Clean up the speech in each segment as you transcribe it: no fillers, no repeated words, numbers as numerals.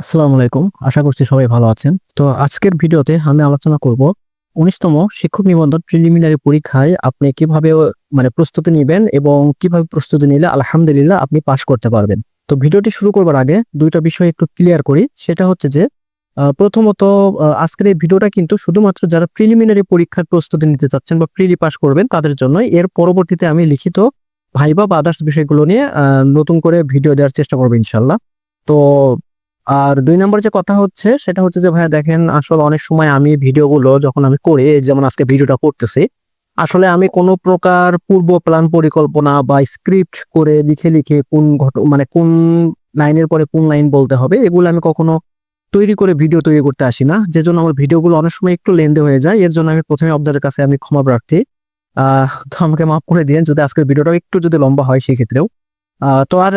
আসসালামু আলাইকুম। আশা করছি সবাই ভালো আছেন। তো আজকের ভিডিওতে আমি আলোচনা করব ১৯তম শিক্ষক নিবন্ধন প্রিলিমিনারি পরীক্ষায় আপনি কিভাবে প্রস্তুতি নিবেন এবং কিভাবে প্রস্তুতি নিলে আলহামদুলিল্লাহ আপনি পাস করতে পারবেন। তো ভিডিওটি শুরু করবার আগে ২ টা বিষয় একটু ক্লিয়ার করি। সেটা হচ্ছে যে প্রথমত আজকের এই ভিডিওটা কিন্তু শুধুমাত্র যারা প্রিলিমিনারি পরীক্ষার প্রস্তুতি নিতে চাচ্ছেন বা প্রিলি পাস করবেন তাদের জন্যই। এর পরবর্তীতে আমি লিখিত ভাইবা বা আদার্স বিষয়গুলো নিয়ে নতুন করে ভিডিও দেওয়ার চেষ্টা করব ইনশাআল্লাহ। তো আর ২ নাম্বার যে কথা হচ্ছে সেটা হচ্ছে যে ভাইয়া দেখেন আসলে অনেক সময় আমি ভিডিওগুলো যখন আমি করি যেমন আজকে ভিডিওটা করতেছি, আসলে আমি কোন প্রকার পূর্ব প্ল্যান পরিকল্পনা বা স্ক্রিপ্ট করে লিখে কোন কোন লাইনের পরে কোন লাইন বলতে হবে এগুলো আমি কখনো তৈরি করে ভিডিও তৈরি করতে আসি না। যেজন্য আমার ভিডিওগুলো অনেক সময় একটু লেন্দি হয়ে যায়। এর জন্য আমি ১ম এ আপনাদের কাছে আমি ক্ষমা প্রার্থী। তো আমাকে মাফ করে দিয়েন যদি আজকের ভিডিওটা একটু যদি লম্বা হয় সেক্ষেত্রেও। তো আর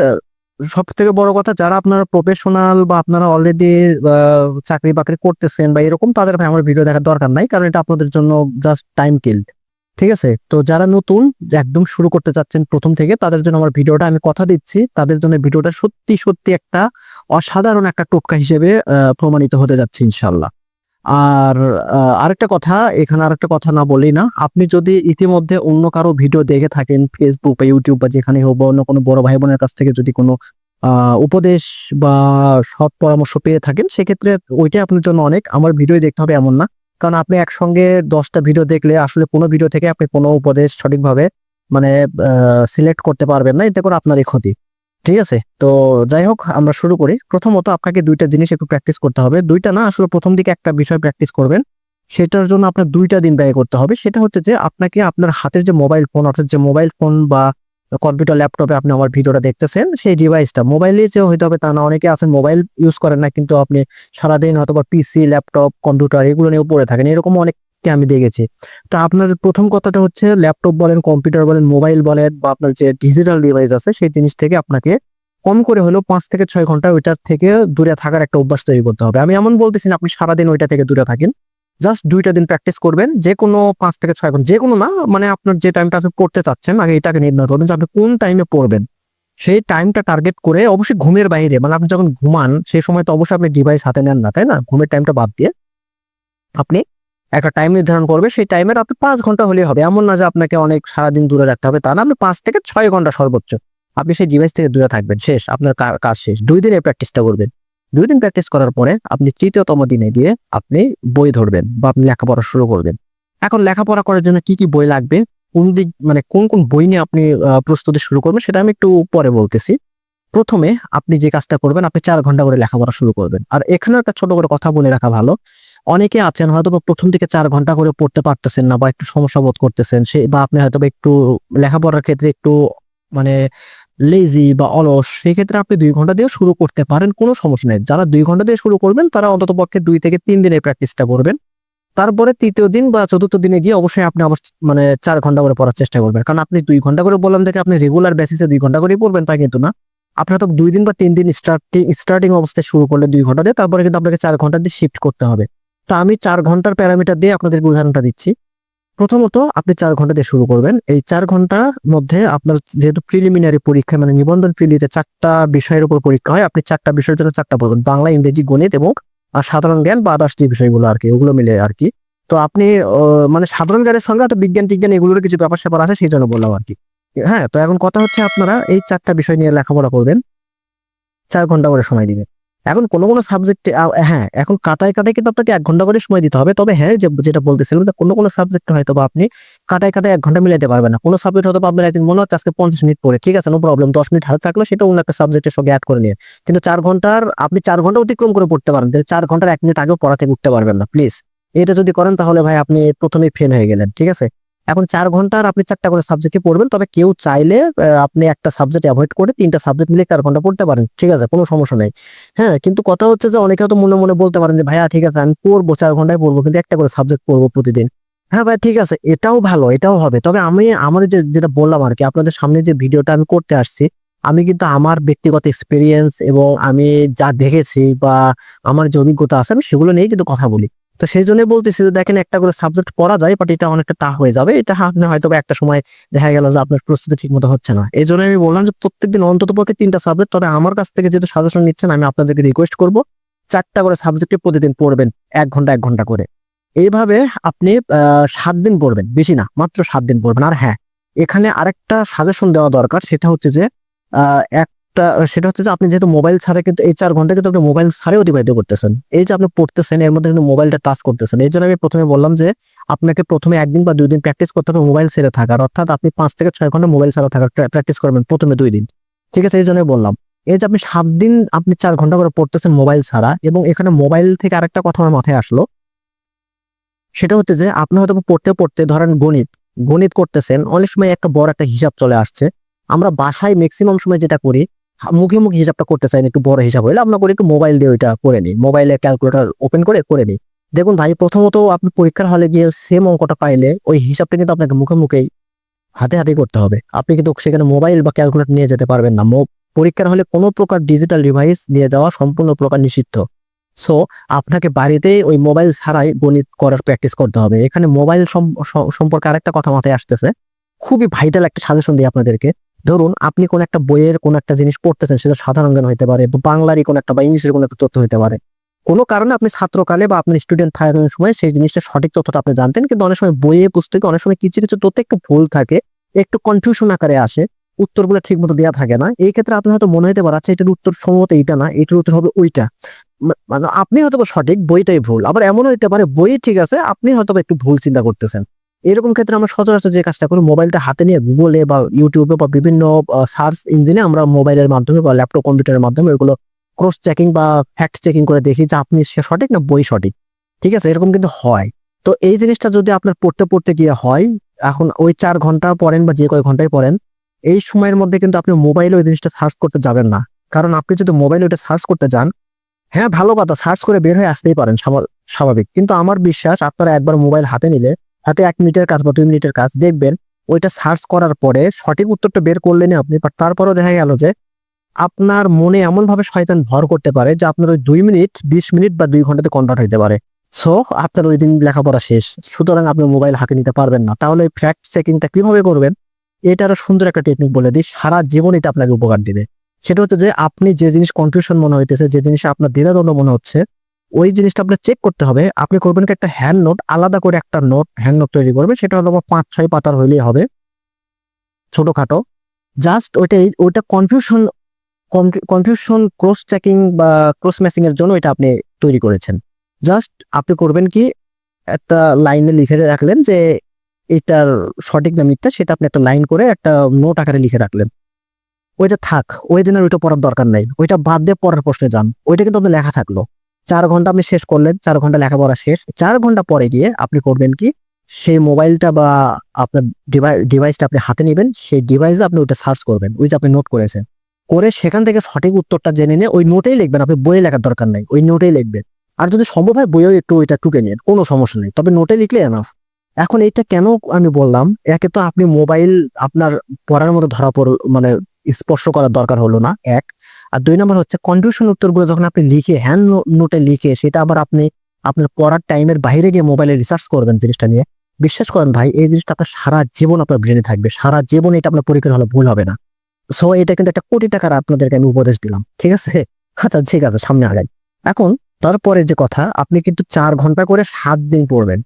সবথেকে বড় কথা যারা আপনারা প্রফেশনাল বা আপনারা অলরেডি চাকরি-বাকরি করতেছেন বা এরকম তাদের ভাই আমার ভিডিও দেখার দরকার নাই। কারণ এটা আপনাদের জন্য জাস্ট টাইম কিল। ঠিক আছে? তো যারা নতুন একদম শুরু করতে চাচ্ছেন ১ম থেকে তাদের জন্য আমার ভিডিওটা আমি কথা দিচ্ছি। তাদের জন্য ভিডিওটা সত্যি একটা অসাধারণ একটা টোটকা হিসেবে প্রমাণিত হতে যাচ্ছে ইনশাআল্লাহ। আর এখানে আরেকটা কথা না বললেই না। আপনি যদি ইতিমধ্যে অন্য কারো ভিডিও দেখে থাকেন Facebook বা YouTube বা যেখানেই হোক বা অন্য কোনো বড় ভাই-বোনের কাছ থেকে যদি কোনো আ উপদেশ বা সৎ পরামর্শ পেয়ে থাকেন সেক্ষেত্রে ওইটাই আপনার জন্য অনেক। আমার ভিডিওই দেখতে হবে এমন না। কারণ আপনি একসঙ্গে ১০ টা ভিডিও দেখলে আসলে কোনো ভিডিও থেকে আপনি কোনো উপদেশ সঠিকভাবে মানে আ সিলেক্ট করতে পারবেন না। এতে করে আপনারই ক্ষতি। ঠিক আছে? তো যাই হোক আমরা শুরু করি। প্রথমত আপনাকে ২ টা জিনিস একটু প্র্যাকটিস করতে হবে। ২ টা না আসলে ১ম দিকে একটা বিষয় প্র্যাকটিস করবেন। সেটার জন্য আপনার ২ টা দিন ব্যয় করতে হবে। সেটা হচ্ছে যে আপনাকে আপনার হাতের যে মোবাইল ফোন অর্থাৎ যে মোবাইল ফোন বা কম্পিউটার, ল্যাপটপে আপনি আমার ভিডিওটা দেখতেছেন সেই ডিভাইসটা মোবাইলে যে হইতে হবে তা না। অনেকে আছেন মোবাইল ইউজ করেন না কিন্তু আপনি সারাদিন হয়তোবা পিসি, ল্যাপটপ, কম্পিউটার এগুলো নিয়েও পড়ে থাকেন। এরকম অনেককে আমি দেখেছি। তো আপনার ১ম কথাটা হচ্ছে ল্যাপটপ বলেন, কম্পিউটার বলেন, মোবাইল বলেন বা আপনার যে ডিজিটাল ডিভাইস আছে সেই জিনিস থেকে আপনাকে কম করে হলেও ৫ থেকে ৬ ঘন্টা ওইটার থেকে দূরে থাকার একটা অভ্যাস তৈরি করতে হবে। আমি এমন বলতেছি না আপনি সারাদিন ওইটা থেকে দূরে থাকেন। জাস্ট ২ টা দিন প্র্যাকটিস করবেন। যেকোনো ৫ থেকে ৬ ঘন্টা যেকোনো না আপনার যে টাইমটা আপনি পড়তে চাচ্ছেন আগে এটাকে নির্ণয় করবেন যে আপনি কোন টাইমে পড়বেন। সেই টাইমটা টার্গেট করে অবশ্যই ঘুমের বাইরে আপনি যখন ঘুমান সেই সময় তো অবশ্যই আপনি ডিভাইস হাতে নেন না, তাই না? ঘুমের টাইমটা বাদ দিয়ে আপনি একটা টাইম নির্ধারণ করবে। সেই টাইমের আপনি ৫ ঘন্টা হলেই হবে। এমন না যে আপনাকে অনেক সারাদিন দূরে রাখতে হবে তা না। আপনি ৫ থেকে ৬ ঘন্টা সর্বোচ্চ। আপনি সেই ডিভাইস থেকে দূরে থাকবেন। শেষ। আপনার কাজ শেষ। ২ দিন এই প্র্যাকটিসটা করবেন। ২ দিন প্র্যাকটিস করার পরে আপনি ৩য় তম দিনে গিয়ে আপনি বই ধরবেন বা আপনি লেখাপড়া শুরু করবেন। এখন লেখাপড়া করার জন্য কি বই লাগবে? কোন বই নিয়ে আপনি প্রস্তুতি শুরু করবেন সেটা আমি একটু পরে বলতেছি। ১ম এ আপনি যে কাজটা করবেন আপনি ৪ ঘন্টা করে লেখাপড়া শুরু করবেন। আর এখানেও একটা ছোট করে কথা বলে রাখা ভালো। অনেকে আছেন হয়তোবা ১ম দিকে ৪ ঘন্টা করে পড়তে পারতেছেন না বা একটু সমস্যা বোধ করতেছেন। বা আপনি হয়তোবা একটু লেখাপড়ার ক্ষেত্রে একটু মানে লেজি বা অলস। সেক্ষেত্রে আপনি ২ ঘন্টা দিয়েও শুরু করতে পারেন, কোনো সমস্যা নাই। যারা ২ ঘন্টা দিয়ে শুরু করবেন তারা অন্ততপক্ষে ২ থেকে ৩ দিন এই প্র্যাকটিসটা করবেন। তারপরে ৩য় দিন বা ৪র্থ দিনে গিয়ে অবশ্যই আপনি আবার ৪ ঘন্টা করে পড়ার চেষ্টা করবেন। কারণ আপনি ২ ঘন্টা করে বললাম দেখে আপনি রেগুলার বেসিস এ ২ ঘন্টা করেই পড়বেন তা কিন্তু না। আপনার তো ২ দিন বা ৩ দিন স্টার্টিং অবস্থায় শুরু করলে ২ ঘন্টা দিয়ে তারপরে কিন্তু আপনাকে ৪ ঘন্টা দিয়ে শিফট করতে হবে। তো আমি ৪ ঘন্টার প্যারামিটার দিয়ে আপনাদেরকে উদাহরণটা দিচ্ছি। প্রথমত আপনি ৪ ঘন্টা দিয়ে শুরু করবেন। এই ৪ ঘন্টার মধ্যে আপনার যেহেতু প্রিলিমিনারি পরীক্ষা নিবন্ধন প্রিলিতে ৪ টা বিষয়ের উপর পরীক্ষা হয়। আপনি ৪ টা বিষয়ের জন্য ৪ টা পড়বেন। বাংলা, ইংরেজি, গণিত এবং সাধারণ জ্ঞান বা আদার্স যে বিষয়গুলো আরকি ওগুলো মিলে আরকি। তো আপনি সাধারণ জ্ঞানের সঙ্গে হয়তো বিজ্ঞান-টিজ্ঞান এগুলোর কিছু ব্যাপার-স্যাপার আছে সেজন্য বললাম আরকি। হ্যাঁ? তো এখন কথা হচ্ছে আপনারা এই ৪ টা বিষয় নিয়ে লেখাপড়া করবেন। ৪ ঘন্টা করে সময় দিবেন। এখন কোনো সাবজেক্টে হ্যাঁ, এখন কাটায় কিন্তু আপনাকে ১ ঘন্টা করে সময় দিতে হবে। তবে হ্যাঁ, যেটা বলতেছিলাম যে কোনো সাবজেক্টে হয়তোবা আপনি কাটায় ১ ঘন্টা মিলাইতে পারবেন না। কোনো সাবজেক্ট হয়তোবা আপনার একদিন মনে হচ্ছে আজকে ৫০ মিনিট পড়ে। ঠিক আছে, নো প্রবলেম। ১০ মিনিট হাতে থাকলো সেটা অন্য একটা সাবজেক্টের সঙ্গে এড করে নিয়ে। কিন্তু ৪ ঘন্টার আপনি ৪ ঘন্টা অতিক্রম করে পড়তে পারেন। কিন্তু ৪ ঘন্টার ১ মিনিট আগেও পড়া থেকে উঠতে পারবেন না। প্লিজ। এটা যদি করেন তাহলে ভাই আপনি ১ম এই ফেল হয়ে গেলেন। ঠিক আছে? এখন ৪ ঘন্টার আপনি ৪ টা করে সাবজেক্টে পড়বেন। তবে কেউ চাইলে আপনি একটা সাবজেক্ট এভয়েড করে ৩ টা সাবজেক্ট মিলে ৪ ঘন্টা পড়তে পারেন। ঠিক আছে? কোনো সমস্যা নাই। হ্যাঁ, কিন্তু কথা হচ্ছে যে অনেকে হয়তো মনে বলতে পারেন যে, "ভাইয়া ঠিক আছে আমি পড়বো ৪ ঘন্টায় পড়বো কিন্তু একটা করে সাবজেক্ট পড়বো প্রতিদিন।" হ্যাঁ ভাই ঠিক আছে, এটাও ভালো, এটাও হবে। তবে আমি আমার যেটা বললাম আরকি আপনাদের সামনে যে ভিডিওটা আমি করতে আসছি, আমি কিন্তু আমার ব্যক্তিগত এক্সপেরিয়েন্স এবং আমি যা দেখেছি বা আমার যে অভিজ্ঞতা আছে আমি সেগুলো নিয়েই কিন্তু কথা বলি। তো সেইজন্যই বলতেছি যে দেখেন একটা করে সাবজেক্ট পড়া যায় বাট এটা অনেকটা টাফ হয়ে যাবে। এটা আপনি হয়তোবা একটা সময় দেখা গেল যে আপনার প্রস্তুতি ঠিকমতো হচ্ছে না। এজন্য আমি বললাম যে প্রত্যেকদিন অন্ততপক্ষে ৩ টা সাবজেক্ট। তবে আমার কাছ থেকে যেহেতু সাজেশন নিচ্ছেন আমি আপনাদেরকে রিকোয়েস্ট করব 4টা করে সাবজেক্টে প্রতিদিন পড়বেন 1 ঘন্টা করে। এইভাবে আপনি 7 দিন পড়বেন, বেশি না, মাত্র 7 দিন পড়বেন। আর হ্যাঁ, এখানে আরেকটা সাজেশন দেওয়া দরকার, সেটা হচ্ছে যে সেটা হচ্ছে যে আপনি যেহেতু মোবাইল ছাড়া কিন্তু এই 4 ঘন্টা কিন্তু আপনি মোবাইল ছাড়াই অতিবাহিত করতেছেন। এই যে আপনি পড়তেছেন এর মধ্যে কিন্তু মোবাইলটা টাচ করতেছেন। এই জন্য আমি প্রথমে বললাম যে আপনাকে প্রথমে 1 দিন বা 2 দিন প্র্যাকটিস করতে হবে মোবাইল ছেড়ে থাকার, অর্থাৎ আপনি 5 থেকে 6 ঘন্টা মোবাইল ছাড়া থাকার প্র্যাকটিস করবেন প্রথমে 2 দিন। ঠিক আছে, এই জন্যই বললাম। এই যে আপনি 7 দিন আপনি 4 ঘন্টা করে পড়তেছেন মোবাইল ছাড়া, এবং এখানে মোবাইল থেকে আরেকটা কথা আমার মাথায় আসলো, সেটা হচ্ছে যে আপনি হয়তো পড়তে পড়তে ধরেন গণিত গণিত করতেছেন, অনেক সময় একটা বড় একটা হিসাব চলে আসছে। আমরা বাসায় ম্যাক্সিমাম সময় যেটা করি, মুখে মুখে হিসাবটা করতে চাই না, একটু বড় হিসাব হলে আমরা করি একটু মোবাইল দিয়ে ওইটা করে নিই, মোবাইলে ক্যালকুলেটর ওপেন করে নিই। দেখুন ভাই, প্রথমত আপনি পরীক্ষার হলে গিয়ে সেম অঙ্কটা পাইলে ওই হিসাবটা কিন্তু আপনাকে মুখে মুখেই হাতে হাতে করতে হবে। আপনি কিন্তু সেখানে মোবাইল বা ক্যালকুলেটর নিয়ে যেতে পারবেন না। পরীক্ষার হলে কোনো প্রকার ডিজিটাল ডিভাইস নিয়ে যাওয়া সম্পূর্ণ প্রকার নিষিদ্ধ। সো আপনাকে বাড়িতে ওই মোবাইল ছাড়াই গণিত করার প্র্যাকটিস করতে হবে। এখানে মোবাইল সম্পর্কে আরেকটা কথা মাথায় আসতেছে, খুবই ভাইটাল একটা সাজেশন দিই আপনাদেরকে। ধরুন আপনি কোন একটা বইয়ের কোন একটা জিনিস পড়তেছেন, সেটা সাধারণ জ্ঞান হতে পারে, বা বাংলারই কোন একটা বা ইংলিশের কোন একটা তথ্য হতে পারে। কোনো কারণে আপনি ছাত্রকালে বা আপনি স্টুডেন্ট থাকার সময় সেই জিনিসটা সঠিক তথ্যটা আপনি জানতেন, কিন্তু অনেক সময় বইয়ে পুস্তকে অনেক সময় কিছু কিছু তথ্য একটু ভুল থাকে, একটু কনফিউশন আকারে আসে, উত্তরগুলো ঠিক মতো দেওয়া থাকে না। এই ক্ষেত্রে আপনার হয়তো মনে হতে পারে আচ্ছা এটার উত্তর সম্ভবত এইটা না, এটার উত্তর হবে ওইটা। মানে আপনি হয়তো সঠিক, বইটাই ভুল। আবার এমনও হতে পারে বই ঠিক আছে, আপনি হয়তো একটু ভুল চিন্তা করতেছেন। এরকম ক্ষেত্রে আমরা সচরাচর যে কাজটা করি, মোবাইলটা হাতে নিয়ে গুগলে বা ইউটিউবে বা বিভিন্ন সার্চ ইঞ্জিনে আমরা মোবাইলের মাধ্যমে বা ল্যাপটপ কম্পিউটারের মাধ্যমে ওইগুলো ক্রস চেকিং বা ফ্যাক্ট চেকিং করে দেখি যে আপনি সে সঠিক না বই সঠিক। ঠিক আছে, এরকম কিন্তু হয়। তো এই জিনিসটা যদি আপনার পড়তে পড়তে গিয়ে হয়, এখন ওই 4 ঘন্টা পড়েন বা যে কয় ঘন্টায় পড়েন, এই সময়ের মধ্যে কিন্তু আপনি মোবাইলে ওই জিনিসটা সার্চ করতে যাবেন না। কারণ আপনি যদি মোবাইলে ওটা সার্চ করতে যান, হ্যাঁ ভালো কথা, সার্চ করে বের হয়ে আসতেই পারেন, স্বাভাবিক। কিন্তু আমার বিশ্বাস আপনারা একবার মোবাইল হাতে নিলে, হাতে 1 মিনিটের কাজ বা 2 মিনিটের কাজ, দেখবেন ওইটা সার্চ করার পরে সঠিক উত্তরটা বের করলেন আপনি, বাট তারপরেও দেখা গেল যে আপনার মনে এমন ভাবে শয়তান ভর করতে পারে যে আপনার ওই 2 মিনিট 20 মিনিট বা 2 ঘন্টাতে কনভার্ট হইতে পারে। সো আপনার ওই দিন লেখাপড়া শেষ। সুতরাং আপনি মোবাইল হাতে নিতে পারবেন না। তাহলে ফ্যাক্ট চেকিংটা কিভাবে করবেন, এটারও সুন্দর একটা টেকনিক বলে দিই, সারা জীবন এটা আপনাকে উপকার দিবে। সেটা হচ্ছে যে আপনি যে জিনিস কনফিউশন মনে হইতেছে, যে জিনিসে আপনার দ্বিধাদ্বন্দ্ব মনে হচ্ছে, ওই জিনিসটা আপনার চেক করতে হবে। আপনি করবেন কি, একটা হ্যান্ড নোট, আলাদা করে একটা হ্যান্ড নোট তৈরি করবে, সেটা হলো 5-6 পাতার হইলেই হবে, ছোটখাটো। জাস্ট ওইটা কনফিউশন ক্রস চেকিং বা ক্রস ম্যাচিং এর জন্য এটা আপনি তৈরি করেছেন। জাস্ট আপনি করবেন কি, একটা লাইনে লিখে রাখলেন যে এটার সঠিক না মিথ্যা, সেটা আপনি একটা লাইন করে একটা নোট আকারে লিখে রাখলেন। ওইটা থাক, ওই দিনের ওইটা পড়ার দরকার নাই, ওইটা বাদ দিয়ে পরের প্রশ্নে যান। ওইটা কিন্তু আপনি লেখা থাকলো। 4 ঘন্টা আপনি শেষ করলেন, 4 ঘন্টা লেখাপড়া শেষ। 4 ঘন্টা পরে গিয়ে আপনি করবেন কি, সেই মোবাইলটা বা আপনার ডিভাইসটা আপনি হাতে নেবেন, সেই ডিভাইসে আপনি ওইটা সার্চ করবেন, ওই যে আপনি নোট করেছেন, করে সেখান থেকে সঠিক উত্তরটা জেনে নিয়ে ওই নোটেই লিখবেন। আপনি বইয়ে লেখার দরকার নাই, ওই নোটেই লিখবেন। আর যদি সম্ভব হয় বইয়েও একটু ওইটা টুকে নিন, কোনো সমস্যা নেই, তবে নোটে লিখলে এনাফ। এখন এইটা কেন আমি বললাম, একে তো আপনি মোবাইল আপনার পড়ার মতো ধরা পড়ল, মানে স্পর্শ করার দরকার হলো না, এক। আর 2 নম্বর হচ্ছে কনফিউশন উত্তরগুলো যখন আপনি লিখে হ্যান্ড নোটে লিখে সেটা আবার আপনি আপনার পড়ার টাইমের বাইরে গিয়ে মোবাইলে রিসার্চ করবেন জিনিসটা নিয়ে, বিশ্বাস করেন ভাই, এই জিনিসটা আপনার সারা জীবন আপনার ব্রেনে থাকবে, সারা জীবন এটা আপনার পরীক্ষার হলে ভুল হবে না। সো এটা কিন্তু একটা কোটি টাকার আপনাদেরকে আমি উপদেশ দিলাম, ঠিক আছে? আচ্ছা ঠিক আছে, সামনে আগাই। এখন তারপরে যে কথা, আপনি কিন্তু 4 ঘন্টা করে 7 দিন পড়বেন।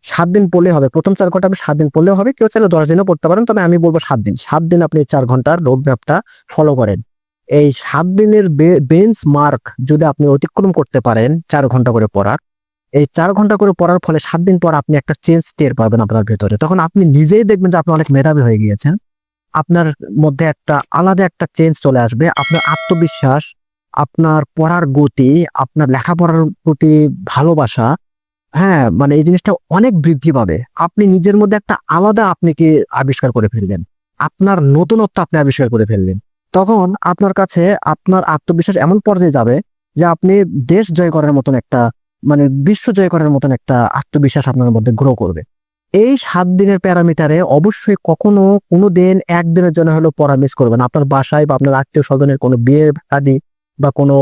7 দিন পড়লে হবে, প্রথম 4 ঘন্টা আপনি 7 দিন পড়লেও হবে, কেউ চাইলে 10 দিনও পড়তে পারেন, তবে আমি বলবো 7 দিন। 7 দিন আপনি 4 ঘন্টার রোড ম্যাপটা ফলো করেন। এই 7 দিনের বেঞ্চ মার্ক যদি আপনি অতিক্রম করতে পারেন 4 ঘন্টা করে পড়ার, এই 4 ঘন্টা করে পড়ার ফলে 7 দিন পর আপনি একটা চেঞ্জ টের পাবেন আপনার ভেতরে। তখন আপনি নিজেই দেখবেন যে আপনি অনেক মেধাবী হয়ে গিয়েছেন। আপনার মধ্যে একটা আলাদা একটা চেঞ্জ চলে আসবে, আপনার আত্মবিশ্বাস, আপনার পড়ার গতি, আপনার লেখাপড়ার প্রতি ভালোবাসা, হ্যাঁ মানে এই জিনিসটা অনেক বৃদ্ধি পাবে। আপনি নিজের মধ্যে একটা আলাদা আপনাকে আবিষ্কার করে ফেলবেন, আপনার নতুনত্ব আপনি আবিষ্কার করে ফেলবেন। তখন আপনার কাছে আপনার আত্মবিশ্বাস এমন পর্যায়ে যাবে যে আপনি দেশ জয় করার মতন একটা, মানে বিশ্ব জয় করার মতন একটা আত্মবিশ্বাস আপনার মধ্যে গ্রো করবে। এই 7 দিনের প্যারামিটারে অবশ্যই কখনো কোনো দিন একদিনের জন্য হলেও পড়া মিস করবেন। আপনার বাসায় বা আপনার আত্মীয় স্বজনের কোনো বিয়ের আদি বা কোনো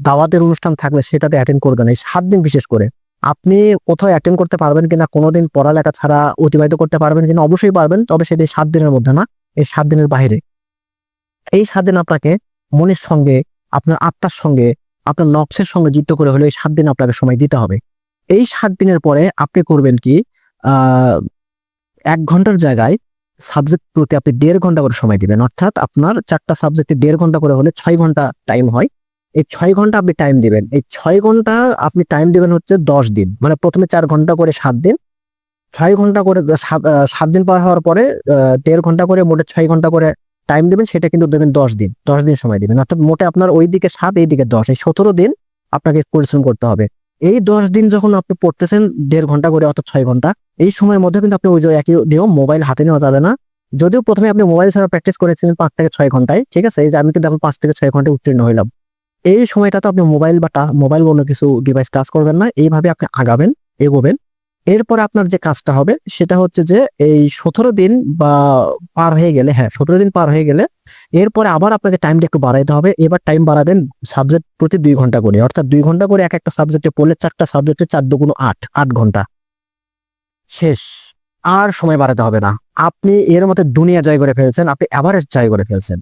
দাওয়াতের অনুষ্ঠান থাকলে সেটাতে অ্যাটেন্ড করবেন। এই 7 দিন বিশেষ করে আপনি কোথাও অ্যাটেন্ড করতে পারবেন কিনা, কোনোদিন পড়ালেখা ছাড়া অতিবাহিত করতে পারবেন কিনা, অবশ্যই পারবেন, তবে সেটা 7 দিনের মধ্যে না, এই 7 দিনের বাইরে। এই 7 দিন আপনাকে মনের সঙ্গে, আপনার আত্মার সঙ্গে, আপনার নফসের সঙ্গে যুদ্ধ করে হলে এই 7 দিন আপনাকে সময় দিতে হবে। এই 7 দিনের পরে আপনি করবেন কি, 1 ঘন্টার জায়গায় সাবজেক্ট প্রতি আপনি 1.5 ঘন্টা করে সময় দিবেন। অর্থাৎ আপনার 4টা সাবজেক্টে 1.5 ঘন্টা করে হলে 6 ঘন্টা টাইম হয়। এই 6 ঘন্টা আপনি টাইম দিবেন। এই 6 ঘন্টা আপনি টাইম দিবেন হচ্ছে 10 দিন। মানে প্রথমে 4 ঘন্টা করে 7 দিন, 6 ঘন্টা করে 7 দিন পার হওয়ার পরে 1.5 ঘন্টা করে মোটে 6 ঘন্টা করে টাইম দিবেন। সেটা কিন্তু দেবেন 10 দিন, 10 দিন সময় দিবেন। অর্থাৎ মোটে আপনার ওই দিকে 7, এই দিকে 10, এই 17 দিন আপনাকে পরিশ্রম করতে হবে। এই 10 দিন যখন আপনি পড়তেছেন 1.5 ঘন্টা করে, অর্থাৎ 6 ঘন্টা, এই সময়ের মধ্যে কিন্তু আপনি ওই যে একই নিয়ম, মোবাইল হাতে নেওয়া যাবে না। যদিও প্রথমে আপনি মোবাইল ছাড়া প্র্যাকটিস করেছিলেন 5 থেকে 6 ঘন্টায়, ঠিক আছে, এই যে আমি কিন্তু এখন 5 থেকে 6 ঘন্টায় উত্তীর্ণ হইলাম। এই সময়টা তো আপনি মোবাইল বা মোবাইল কোনো কিছু ডিভাইস টাচ করবেন না। এইভাবে আপনি আগাবেন, এগোবেন। এরপর আপনার যে কাজটা হবে সেটা হচ্ছে যে এই 17 দিন বা পার হয়ে গেলে, হ্যাঁ 17 দিন পার হয়ে গেলে এরপরে আবার আপনাকে টাইমটা একটু বাড়াইতে হবে। এবার টাইম বাড়াবেন সাবজেক্ট প্রতি 2 ঘন্টা করে। অর্থাৎ 2 ঘন্টা করে এক একটা সাবজেক্টে পড়লে 4টা সাবজেক্টে 4 দুগুণ 8, 8 ঘন্টা শেষ। আর সময় বাড়াতে হবে না। আপনি এর মধ্যে দুনিয়া জয় করে ফেলছেন, আপনি এভারেস্ট জয় করে ফেলছেন।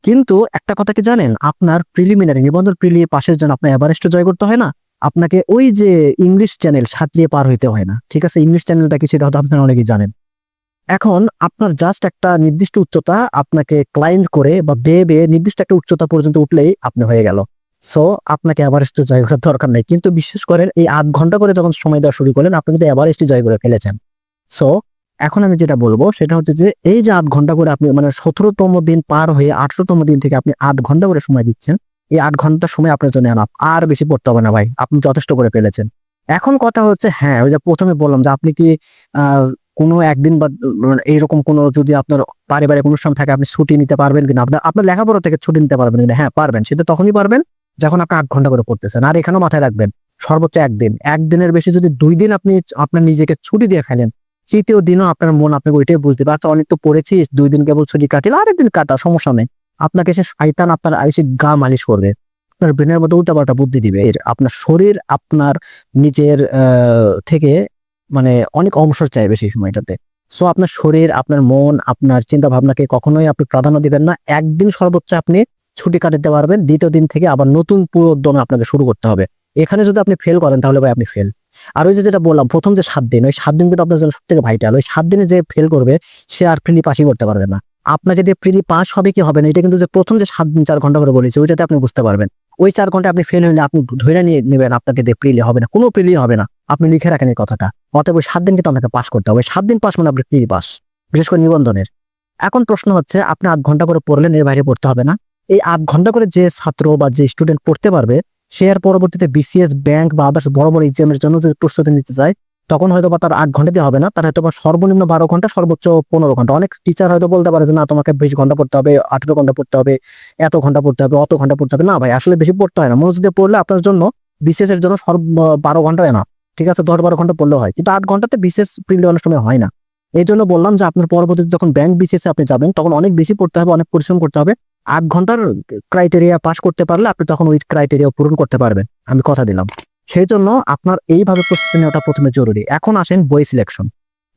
কিন্তু একটা কথা কি জানেন, আপনার প্রিলিমিনারি নিবন্ধন পাশের জন্য আপনার এভারেস্ট জয় করতে হয় না। আপনাকে ওই যে ইংলিশ চ্যানেল সাঁতরিয়ে পার হইতে হয় না, ঠিক আছে। ইংলিশ চ্যানেলটা কি সেটা হয়তো আপনারা অনেকেই জানেন। এখন আপনার জাস্ট একটা নির্দিষ্ট উচ্চতা আপনাকে ক্লাইম্ব করে বা বেয়ে বেয়ে নির্দিষ্ট একটা উচ্চতা পর্যন্ত উঠলেই আপনি হয়ে গেল। সো আপনাকে এভারেস্ট জয় করার দরকার নেই। কিন্তু বিশ্বাস করেন, এই 8 ঘন্টা করে যখন সময় দেওয়া শুরু করলেন, আপনি কিন্তু এভারেস্ট জয় করে ফেলেছেন। সো এখন আমি যেটা বলবো সেটা হচ্ছে যে এই যে 8 ঘন্টা করে আপনি, মানে 17তম দিন পার হয়ে 18তম দিন থেকে আপনি 8 ঘন্টা করে সময় দিচ্ছেন, এই 8 ঘন্টার সময় আপনার জন্য এনাফ। আর বেশি পড়তে হবে না ভাই, আপনি যথেষ্ট করে ফেলেছেন। এখন কথা হচ্ছে, হ্যাঁ ওই যে প্রথমে বললাম যে আপনি কি আহ কোনো একদিন বা এইরকম কোনো যদি আপনার পারিবারিক অনুষ্ঠান থাকে আপনি ছুটি নিতে পারবেন কিনা, আপনার লেখাপড়া থেকে ছুটি নিতে পারবেন কিনা? হ্যাঁ পারবেন। সেটা তখনই পারবেন যখন আপনি 8 ঘন্টা করে পড়তেছেন। আর এখানেও মাথায় রাখবেন, সর্বোচ্চ 1 দিন, 1 দিনের বেশি যদি 2 দিন আপনি আপনার নিজেকে ছুটি দিয়ে ফেলেন, 3য় দিনও আপনার মন আপনাকে ওইটাই বুঝতে পারছে, অনেক তো পড়েছিস, 2 দিন কেবল ছুটি কাটিল, আরেকদিন কাটা, সমস্যা নেই। আপনাকে সে শয়তান আপনার আইসি গা মালিশ করবে, আপনার ব্রেনের মধ্যে উল্টাপাল্টা বুদ্ধি দিবে। আপনার শরীর আপনার নিজের থেকে মানে অনেক অবসর চাইবে সেই সময়টাতে। সো আপনার শরীর, আপনার মন, আপনার চিন্তা ভাবনাকে কখনোই আপনি প্রাধান্য দিবেন না। 1 দিন সর্বোচ্চ আপনি ছুটি কাটাতে পারবেন, 2য় দিন থেকে আবার নতুন পুরো উদ্যমে আপনাকে শুরু করতে হবে। এখানে যদি আপনি ফেল করেন তাহলে ভাই আপনি ফেল। আর ওই যে যেটা বললাম প্রথম যে 7 দিন, ওই 7 দিন কিন্তু আপনার জন্য সব থেকে ভাইটাল। ওই 7 দিনে যে ফেল করবে সে আর ফ্রিলি পাসই করতে পারবে না। আপনার যদি ফ্রিলি পাস হবে কি হবে না, এটা কিন্তু যে প্রথম যে 7 দিন 4 ঘন্টা করে বলেছি ওইটাতে আপনি বুঝতে পারবেন। ওই 4 ঘন্টা আপনি ফেল হলে আপনি ধরে নিয়ে নেবেন আপনাকে দিয়ে প্রিলি হবে না, কোনো প্রিলি হবে না। আপনি লিখে রাখেন এই কথাটা। অতএব ওই 7 দিন কিন্তু আপনাকে পাস করতে হবে। 7 দিন পাস মানে আপনি প্রিলি পাস, বিশেষ করে নিবন্ধনের। এখন প্রশ্ন হচ্ছে, আপনি 8 ঘন্টা করে পড়লেন, এর বাইরে পড়তে হবে না। এই 8 ঘন্টা করে যে ছাত্র বা যে স্টুডেন্ট পড়তে পারবে, সে আর পরবর্তীতে বিসিএস, ব্যাংক বা আদার্স বড় বড় এক্সামের জন্য যদি প্রস্তুতি নিতে চায়, তখন হয়তো বা তার 8 ঘন্টা দিয়ে হবে না, তার হয়তো বা সর্বনিম্ন 12 ঘন্টা, সর্বোচ্চ 15 ঘন্টা। অনেক টিচার হয়তো বলতে পারে যে না তোমাকে 20 ঘন্টা পড়তে হবে, 18 ঘন্টা পড়তে হবে, এত ঘন্টা পড়তে হবে, অত ঘন্টা পড়তে হবে। না ভাই, আসলে বেশি পড়তে হয় না। মনোযোগ দিয়ে পড়লে আপনার জন্য বিসিএস এর জন্য 12 ঘন্টা না, ঠিক আছে, 10-12 ঘন্টা পড়লেও হয়। কিন্তু 8 ঘন্টাতে বিসিএস প্রিলি অনেক সময় হয় না। এই জন্য বললাম যে আপনার পরবর্তীতে যখন ব্যাংক বিসিএস আপনি যাবেন তখন অনেক বেশি পড়তে হবে, অনেক পরিশ্রম করতে হবে। 8 ঘন্টার ক্রাইটেরিয়া পাস করতে পারলে আপনি তখন ওই ক্রাইটেরিয়া পূরণ করতে পারবেন, আমি কথা দিলাম। সেই জন্য আপনার এইভাবে প্রস্তুতি নেওয়াটা প্রথমে জরুরি। এখন আসেন বই সিলেকশন।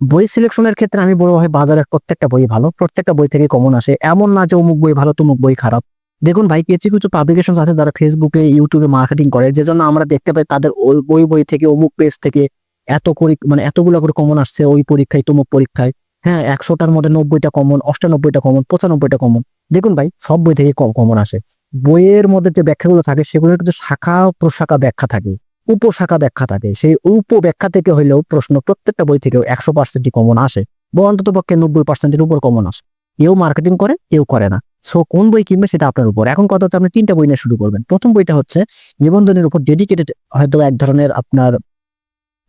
বই সিলেকশনের ক্ষেত্রে আমি বলবো ভাই, বাজারের প্রত্যেকটা বই ভালো, প্রত্যেকটা বই থেকে কমন আসে। এমন না যে অমুক বই ভালো তমুক বই খারাপ। দেখুন ভাই, কিছু কিছু পাবলিকেশন আছে যারা ফেসবুকে, ইউটিউবে মার্কেটিং করে, যে জন্য আমরা দেখতে পাই তাদের ওই বই থেকে, অমুক পেজ থেকে এত করে, মানে এতগুলো করে কমন আসছে ওই পরীক্ষায় তমুক পরীক্ষায়। হ্যাঁ, 100টার মধ্যে 90টা কমন, 98টা কমন, 95টা কমন। দেখুন ভাই, সব বই থেকে কমন আসে। বইয়ের মধ্যে যে ব্যাখ্যাগুলো থাকে সেগুলো কিন্তু শাখা প্রশাখা ব্যাখ্যা থাকে, উপশাখা ব্যাখ্যা থাকে। সেই উপব্যাখ্যা থেকে হইলেও প্রশ্ন প্রত্যেকটা বই থেকে 100% কমন আসে, বা অন্তত পক্ষে 90%-এর উপর কমন আসে। কেউ মার্কেটিং করে, কেউ করে না। সো কোন বই কিনবে সেটা আপনার উপর। এখন কথা হচ্ছে আপনি 3টা বই নিয়ে শুরু করবেন। প্রথম বইটা হচ্ছে নিবন্ধনের উপর ডেডিকেটেড, হয়তো এক ধরনের আপনার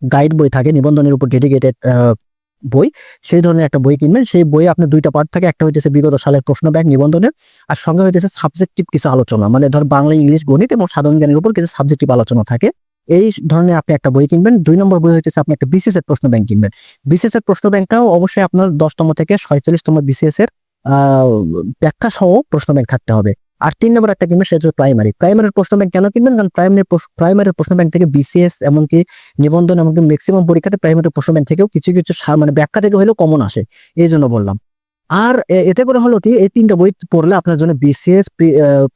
গাইড বই থাকে নিবন্ধনের উপর ডেডিকেটেড বই, সেই ধরনের একটা বই কিনবেন। সেই বই আপনার 2টা পার্ট থাকে, একটা হচ্ছে বিগত সালের প্রশ্ন ব্যাংক নিবন্ধনের, আর সঙ্গে হচ্ছে সাবজেক্টিভ কিছু আলোচনা, মানে ধর বাংলা, ইংলিশ, গণিত এবং সাধারণ জ্ঞানের উপর কিছু সাবজেক্টিভ আলোচনা থাকে। এই ধরনের আপনি একটা বই কিনবেন। 2 নম্বর বই হচ্ছে আপনি একটা বিসিএস এর প্রশ্ন ব্যাংক কিনবেন। বিসিএস এর প্রশ্ন ব্যাংকটাও অবশ্যই আপনার 10তম থেকে 47তম বিসিএস এর ব্যাখ্যা সহ প্রশ্ন ব্যাংক থাকতে হবে। আর 3 নম্বর একটা কিনবেন, সেটা হচ্ছে প্রাইমারি প্রশ্ন ব্যাংক। কেন কিনবেন? কারণ প্রাইমারি প্রশ্ন ব্যাংক থেকে বিসিএস, এমনকি নিবন্ধন, এমনকি ম্যাক্সিমাম পরীক্ষাতে প্রাইমারি প্রশ্ন ব্যাংক থেকেও কিছু কিছু মানে ব্যাখ্যা থেকে হলেও কমন আসে, এই জন্য বললাম। আর এতে করে হলো কি, এই 3টা বই পড়লে আপনার জন্য বিসিএস,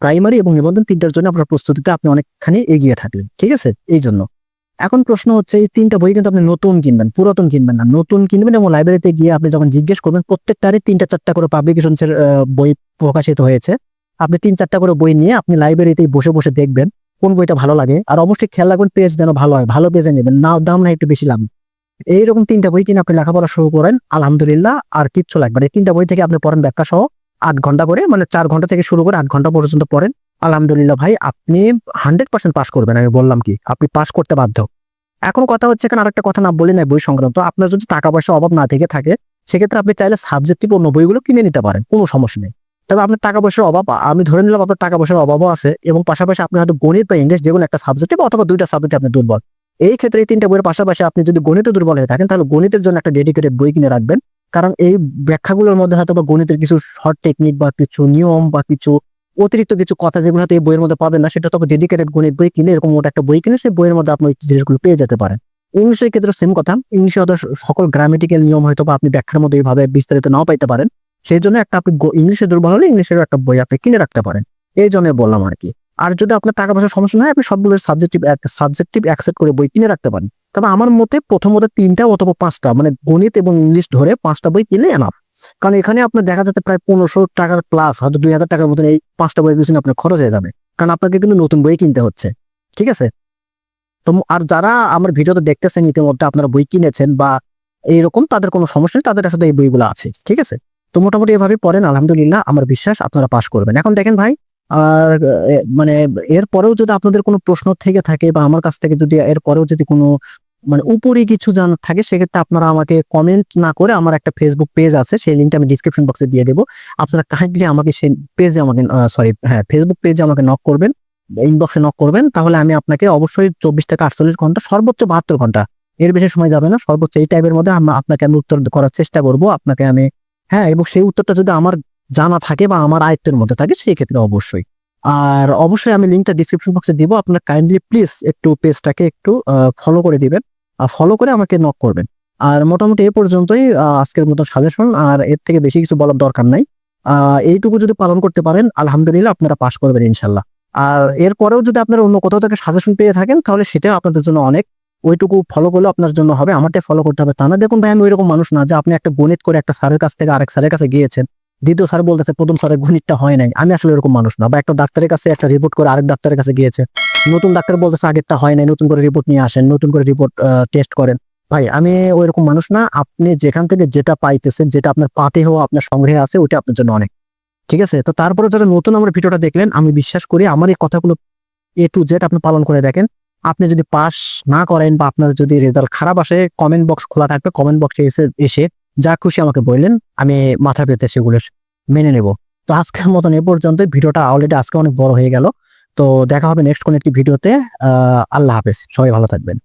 প্রাইমারি এবং নিবন্ধন 3টার জন্য আপনার প্রস্তুতিতে আপনি অনেকখানি এগিয়ে থাকবেন। ঠিক আছে, এই জন্য এখন প্রশ্ন হচ্ছে, এই 3টা বই কিন্তু আপনি নতুন কিনবেন, পুরাতন কিনবেন না। নতুন কিনবেন এবং লাইব্রেরিতে গিয়ে আপনি যখন জিজ্ঞেস করবেন, প্রত্যেকটারই 3টা 4টা করে পাবলিকেশনসের বই প্রকাশিত হয়েছে। আপনি 3-4টা করে বই নিয়ে আপনি লাইব্রেরিতেই বসে বসে দেখবেন কোন বইটা ভালো লাগে। আর অবশ্যই খেয়াল রাখবেন পেজ যেন ভালো হয়, ভালো পেজে নেবেন, না দাম না একটু বেশি লাভ। এইরকম 3টা বই কিনে আপনি লেখাপড়া শুরু করেন, আলহামদুলিল্লাহ আর কিচ্ছু লাগবে না। এই 3টা বই থেকে আপনি পড়েন ব্যাখ্যা সহ 8 ঘন্টা করে, মানে 4 ঘন্টা থেকে শুরু করে 8 ঘন্টা পর্যন্ত পড়েন। আলহামদুলিল্লাহ ভাই, আপনি 100% পাস করবেন। আমি বললাম কি, আপনি পাস করতে বাধ্য। এখন কথা হচ্ছে, এখানে আরেকটা কথা না বলি না বই সংক্রান্ত, আপনার যদি টাকা পয়সা অভাব না থেকে থাকে, সেক্ষেত্রে আপনি চাইলে সাবজেক্টিভ অন্য বইগুলো কিনে নিতে পারেন, কোনো সমস্যা নেই। তবে আপনার টাকা পয়সার অভাব, আমি ধরে নিলাম আপনার টাকা পয়সার অভাবও আছে, এবং পাশাপাশি আপনি হয়তো গণিত বা ইংলিশ যেগুলো একটা সাবজেক্টে অথবা 2টা সাবজেক্টে আপনি দুর্বল। এই ক্ষেত্রে এই 3টা বইয়ের পাশাপাশি আপনি যদি গণিতে দুর্বল হয়ে থাকেন, তাহলে গণিতের জন্য একটা ডেডিকেটেড বই কিনে রাখবেন। কারণ এই ব্যাখ্যাগুলোর মধ্যে হয়তো বা গণিতের কিছু শর্ট টেকনিক বা কিছু নিয়ম বা কিছু অতিরিক্ত কিছু কথা যেগুলো হয়তো এই বইয়ের মধ্যে পাবেন না, সেটা তো ডেডিকেটেড গণিত বই কিনে, এরকম ওটা একটা বই কিনে সেই বইয়ের মধ্যে আপনি ওই জিনিসগুলো পেয়ে যেতে পারেন। ইংলিশের ক্ষেত্রে সেম কথা, ইংলিশে হয়তো সকল গ্রামেটিক্যাল নিয়ম হয়তো বা আপনি ব্যাখ্যার মধ্যে এইভাবে বিস্তারিত নাও পাইতে পারেন। সেই জন্য একটা আপনি ইংলিশে দুর্বল হলে ইংলিশের একটা বই আপনি কিনে রাখতে পারেন। এই জন্য বললাম আর কি। আর যদি আপনার টাকা পয়সার সমস্যা না হয়, আপনি সবগুলো সাবজেক্টিভ অ্যাকসেপ্ট করে বই কিনে রাখতে পারেন। তবে আমার মতে প্রথমত 3টা অথবা 5টা, মানে গণিত এবং ইংলিশ ধরে 5টা বই কিনলে এনাফ। কারণ এখানে আপনার দেখা যাচ্ছে প্রায় 1500 টাকার প্লাস, হয়তো 2000 টাকার মতন এই 5টা বইয়ের পিছনে আপনার খরচ হয়ে যাবে, কারণ আপনাকে কিন্তু নতুন বই কিনতে হচ্ছে। ঠিক আছে, তো আর যারা আমার ভিডিওতে দেখতেছেন ইতিমধ্যে আপনারা বই কিনেছেন বা এইরকম, তাদের কোনো সমস্যা নেই, তাদের কাছে এই বইগুলো আছে। ঠিক আছে, তো মোটামুটি এভাবে পড়েন, আলহামদুলিল্লাহ আমার বিশ্বাস আপনারা পাস করবেন। এখন দেখেন ভাই, আর মানে এর পরেও যদি আপনাদের কোনো প্রশ্ন থেকে থাকে বা আমার কাছ থেকে যদি এর পরেও যদি কোনো মানে উপরে কিছু জানার থাকে, সেক্ষেত্রে আপনারা আমাকে কমেন্ট না করে, আমার একটা ফেসবুক পেজ আছে, সেই লিঙ্কটা আমি ডিসক্রিপশন বক্সে দিয়ে দেবো। আপনারা কাইন্ডলি আমাকে সেই পেজে আমাকে ফেসবুক পেজে আমাকে নক করবেন, ইনবক্সে নক করবেন, তাহলে আমি আপনাকে অবশ্যই 24 থেকে 48 ঘন্টা, সর্বোচ্চ 72 ঘন্টা, এর বেশি সময় যাবে না, সর্বোচ্চ এই টাইপের মধ্যে আপনাকে আমি উত্তর করার চেষ্টা করব আপনাকে আমি। হ্যাঁ, এবং সেই উত্তরটা যদি আমার জানা থাকে বা আমার আয়ত্তের মধ্যে থাকে, সেই ক্ষেত্রে অবশ্যই। আর অবশ্যই আমি লিঙ্কটা ডিসক্রিপশন বক্সে দিব, আপনারা কাইন্ডলি প্লিজ একটু পেজটাকে একটু ফলো করে দিবেন, আর ফলো করে আমাকে নক করবেন। আর মোটামুটি এই পর্যন্তই আজকের মতো সাজেশন, আর এর থেকে বেশি কিছু বলার দরকার নাই। এইটুকু যদি পালন করতে পারেন, আলহামদুলিল্লাহ আপনারা পাস করবেন ইনশাল্লাহ। আর এরপরেও যদি আপনারা অন্য কোথাও থেকে সাজেশন পেয়ে থাকেন, তাহলে সেটাও আপনাদের জন্য অনেক, ওইটুকু ফলো করলে আপনার জন্য হবে, আমারটাই ফলো করতে হবে তা না। দেখুন ভাই, আমি ওইরকম মানুষ না যে আপনি একটা গণিত করে একটা স্যারের কাছ থেকে আরেক স্যারের কাছে গিয়েছেন, দ্বিতীয় স্যার বলতেছে প্রথম স্যারের গণিতটা হয় নাই। আমি আসলে এরকম মানুষ না। বা একটা ডাক্তারের কাছে একটা রিপোর্ট করে আরেক ডাক্তারের কাছে গিয়েছে, নতুন ডাক্তার বলতেছে আগেরটা হয় নাই, নতুন করে রিপোর্ট নিয়ে আসেন, নতুন করে রিপোর্ট টেস্ট করেন। ভাই আমি ওইরকম মানুষ না। আপনি যেখান থেকে যেটা পাইতেছেন, যেটা আপনার পাতে হওয়া আপনার সংগ্রহে আছে, ওইটা আপনার জন্য অনেক। ঠিক আছে, তো তারপরে যারা নতুন আমার ভিডিওটা দেখলেন, আমি বিশ্বাস করি আমার এই কথাগুলো A to Z আপনি পালন করে দেখেন। আপনি যদি পাস না করেন বা আপনার যদি রেজাল্ট খারাপ আসে, কমেন্ট বক্স খোলা থাকবে, কমেন্ট বক্সে এসে যা খুশি আমাকে বললেন, আমি মাথা পেতে সেগুলো মেনে নেব। তো আজকের মতন এ পর্যন্ত, ভিডিওটা অলরেডি আজকে অনেক বড় হয়ে গেল। তো দেখা হবে নেক্সট কোন একটি ভিডিওতে। আল্লাহ হাফেজ, সবাই ভালো থাকবেন।